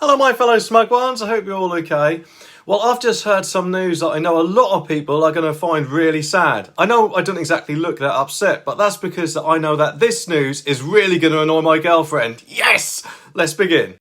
Hello my fellow smug ones, I hope you're all okay. Well, I've just heard some news that I know a lot of people are going to find really sad. I know I don't exactly look that upset, but that's because I know that this news is really going to annoy my girlfriend. Yes! Let's begin.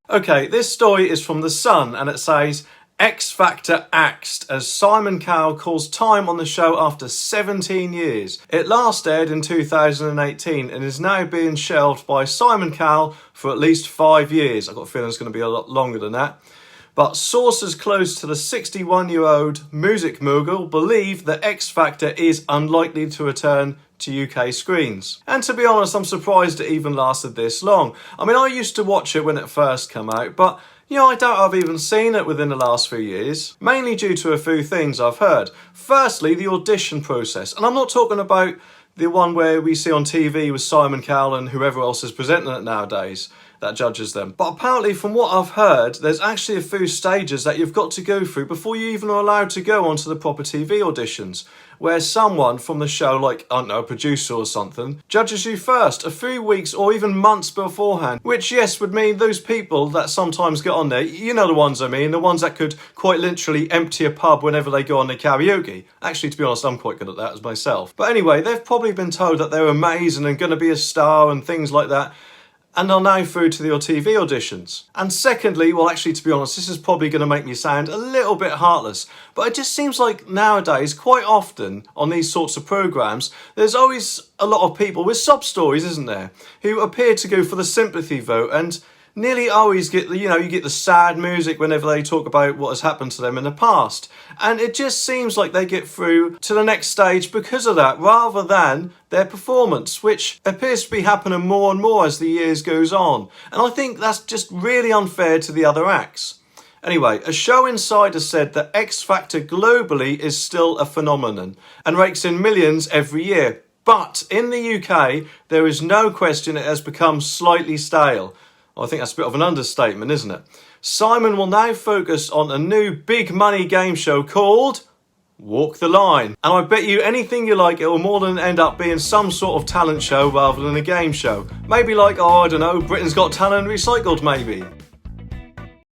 Okay, this story is from The Sun and it says, X Factor axed as Simon Cowell calls time on the show after 17 years. It last aired in 2018 and is now being shelved by Simon Cowell for at least 5 years. I've got a feeling it's going to be a lot longer than that. But sources close to the 61-year-old music mogul believe that X Factor is unlikely to return to UK screens. And to be honest, I'm surprised it even lasted this long. I mean, I used to watch it when it first came out, but I doubt I've even seen it within the last few years, mainly due to a few things I've heard. Firstly, the audition process, and I'm not talking about the one where we see on TV with Simon Cowell and whoever else is presenting it nowadays that judges them. But apparently, from what I've heard, there's actually a few stages that you've got to go through before you even are allowed to go onto the proper TV auditions, where someone from the show, like, I don't know, a producer or something, judges you first, a few weeks or even months beforehand, which, yes, would mean those people that sometimes get on there, you know the ones I mean, the ones that could quite literally empty a pub whenever they go on the karaoke. Actually, to be honest, I'm quite good at that as myself. But anyway, they've probably been told that they're amazing and going to be a star and things like that, and they're now through to the TV auditions. And secondly, well, actually, to be honest, this is probably going to make me sound a little bit heartless, but it just seems like nowadays, quite often on these sorts of programmes, there's always a lot of people with sob stories, isn't there, who appear to go for the sympathy vote and nearly always get you get the sad music whenever they talk about what has happened to them in the past. And it just seems like they get through to the next stage because of that, rather than their performance, which appears to be happening more and more as the years goes on. And I think that's just really unfair to the other acts. Anyway, a show insider said that X Factor globally is still a phenomenon and rakes in millions every year. But in the UK, there is no question it has become slightly stale. I think that's a bit of an understatement, isn't it? Simon will now focus on a new big money game show called Walk the Line. And I bet you anything you like, it will more than end up being some sort of talent show rather than a game show. Maybe like, I don't know, Britain's Got Talent Recycled maybe.